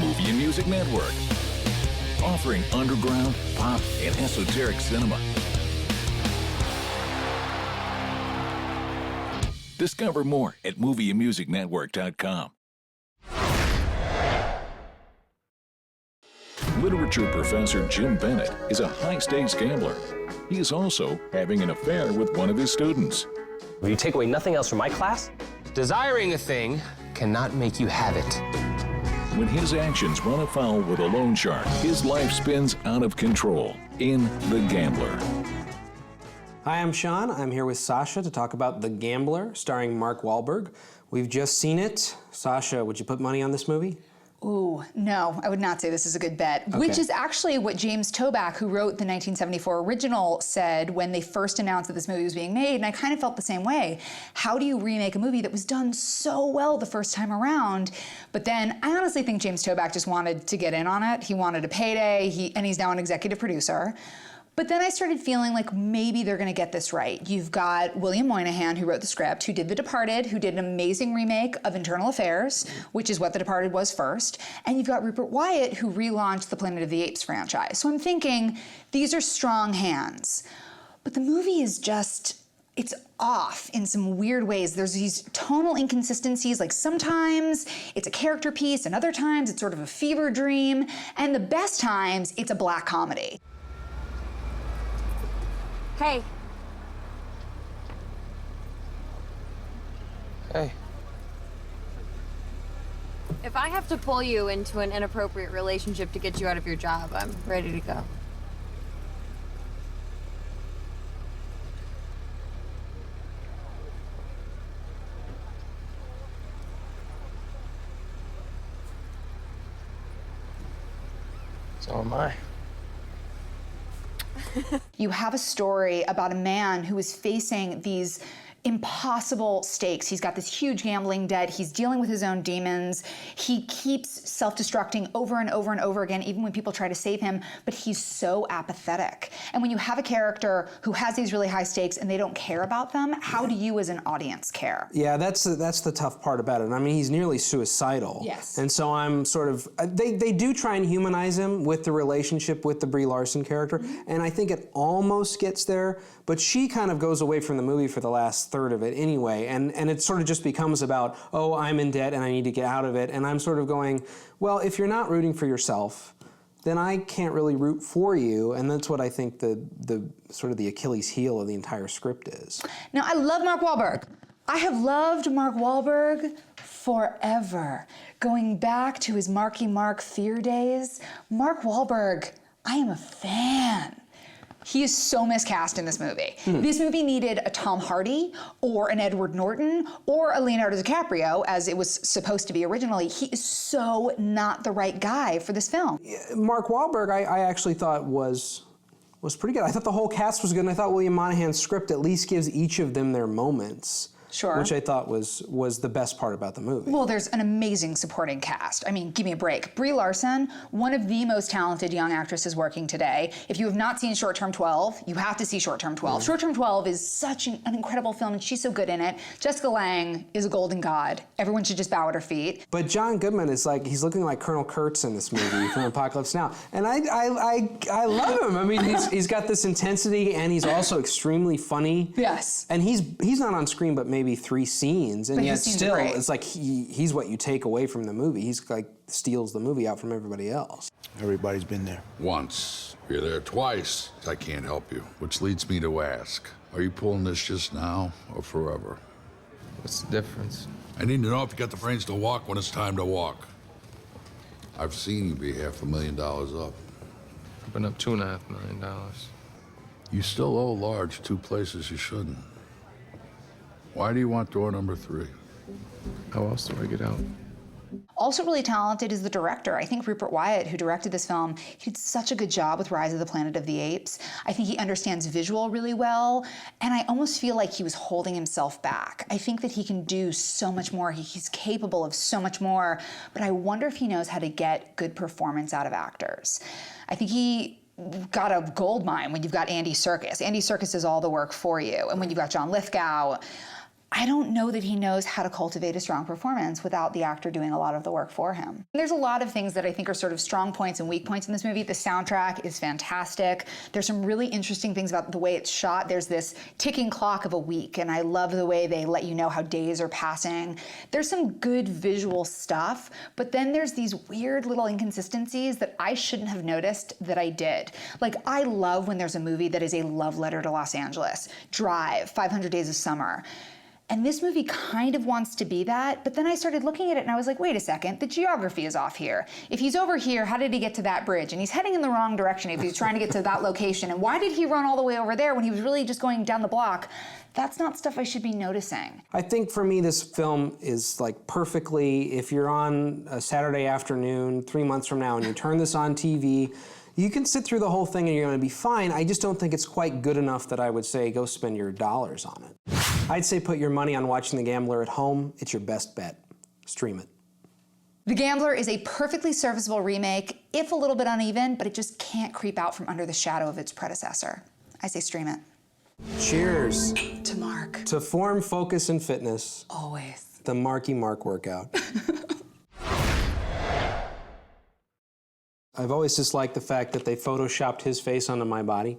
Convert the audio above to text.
Movie and Music Network. Offering underground, pop, and esoteric cinema. Discover more at movieandmusicnetwork.com. Literature professor Jim Bennett is a high-stakes gambler. He is also having an affair with one of his students. Will you take away nothing else from my class? Desiring a thing cannot make you have it. When his actions run afoul with a loan shark, his life spins out of control in The Gambler. Hi, I'm Sean. I'm here with Sasha to talk about The Gambler, starring Mark Wahlberg. We've just seen it. Sasha, would you put money on this movie? Ooh, no, I would not say this is a good bet, which is actually what James Toback, who wrote the 1974 original, said when they first announced that this movie was being made, and I kind of felt the same way. How do you remake a movie that was done so well the first time around? But then I honestly think James Toback just wanted to get in on it. He wanted a payday, and he's now an executive producer. But then I started feeling like maybe they're gonna get this right. You've got William Monahan, who wrote the script, who did The Departed, who did an amazing remake of Internal Affairs, which is what The Departed was first. And you've got Rupert Wyatt, who relaunched the Planet of the Apes franchise. So I'm thinking, these are strong hands. But the movie is just, it's off in some weird ways. There's these tonal inconsistencies, like sometimes it's a character piece, and other times it's sort of a fever dream, and the best times it's a black comedy. Hey. Hey. If I have to pull you into an inappropriate relationship to get you out of your job, I'm ready to go. So am I. You have a story about a man who is facing these impossible stakes. He's got this huge gambling debt. He's dealing with his own demons. He keeps self-destructing over and over and over again, even when people try to save him, but he's so apathetic. And when you have a character who has these really high stakes and they don't care about them, how do you as an audience care? Yeah, that's the tough part about it. I mean, he's nearly suicidal. Yes. And so I'm sort of, they do try and humanize him with the relationship with the Brie Larson character, and I think it almost gets there, but she kind of goes away from the movie for the last third of it anyway, and it sort of just becomes about, oh, I'm in debt and I need to get out of it, and I'm sort of going, well, if you're not rooting for yourself, then I can't really root for you, and that's what I think the sort of the Achilles heel of the entire script is. Now, I love Mark Wahlberg. I have loved Mark Wahlberg forever. Going back to his Marky Mark Fear days, Mark Wahlberg, I am a fan. He is so miscast in this movie. This movie needed a Tom Hardy or an Edward Norton or a Leonardo DiCaprio, as it was supposed to be originally. He is so not the right guy for this film. Mark Wahlberg, I actually thought was pretty good. I thought the whole cast was good, and I thought William Monahan's script at least gives each of them their moments. Sure. Which I thought was the best part about the movie. Well, there's an amazing supporting cast. I mean, give me a break. Brie Larson, one of the most talented young actresses working today. If you have not seen Short Term 12, you have to see Short Term 12. Short Term 12 is such an incredible film, and she's so good in it. Jessica Lange is a golden god. Everyone should just bow at her feet. But John Goodman is like, he's looking like Colonel Kurtz in this movie from Apocalypse Now. And I love him. I mean, he's got this intensity, and he's also extremely funny. Yes. And he's not on screen but maybe 3 scenes, and yet still, great. it's like he's what you take away from the movie. He's like steals the movie out from everybody else. Everybody's been there. Once. You're there twice. I can't help you. Which leads me to ask, are you pulling this just now or forever? What's the difference? I need to know if you got the brains to walk when it's time to walk. I've seen you be $500,000 up. I've been up $2.5 million. You still owe Large 2 places you shouldn't. Why do you want door number 3? How else do I get out? Also really talented is the director. I think Rupert Wyatt, who directed this film, he did such a good job with Rise of the Planet of the Apes. I think he understands visual really well, and I almost feel like he was holding himself back. I think that he can do so much more. He's capable of so much more, but I wonder if he knows how to get good performance out of actors. I think he got a gold mine when you've got Andy Serkis. Andy Serkis does all the work for you, and when you've got John Lithgow, I don't know that he knows how to cultivate a strong performance without the actor doing a lot of the work for him. There's a lot of things that I think are sort of strong points and weak points in this movie. The soundtrack is fantastic. There's some really interesting things about the way it's shot. There's this ticking clock of a week, and I love the way they let you know how days are passing. There's some good visual stuff, but then there's these weird little inconsistencies that I shouldn't have noticed that I did. Like, I love when there's a movie that is a love letter to Los Angeles. Drive, 500 Days of Summer. And this movie kind of wants to be that, but then I started looking at it and I was like, wait a second, the geography is off here. If he's over here, how did he get to that bridge? And he's heading in the wrong direction if he's trying to get to that location. And why did he run all the way over there when he was really just going down the block? That's not stuff I should be noticing. I think for me, this film is like perfectly, if you're on a Saturday afternoon 3 months from now and you turn this on TV, you can sit through the whole thing and you're gonna be fine. I just don't think it's quite good enough that I would say go spend your dollars on it. I'd say put your money on watching The Gambler at home. It's your best bet. Stream it. The Gambler is a perfectly serviceable remake, if a little bit uneven, but it just can't creep out from under the shadow of its predecessor. I say stream it. Cheers. To Mark. To form, focus, and fitness. Always. The Marky Mark workout. I've always disliked the fact that they photoshopped his face onto my body.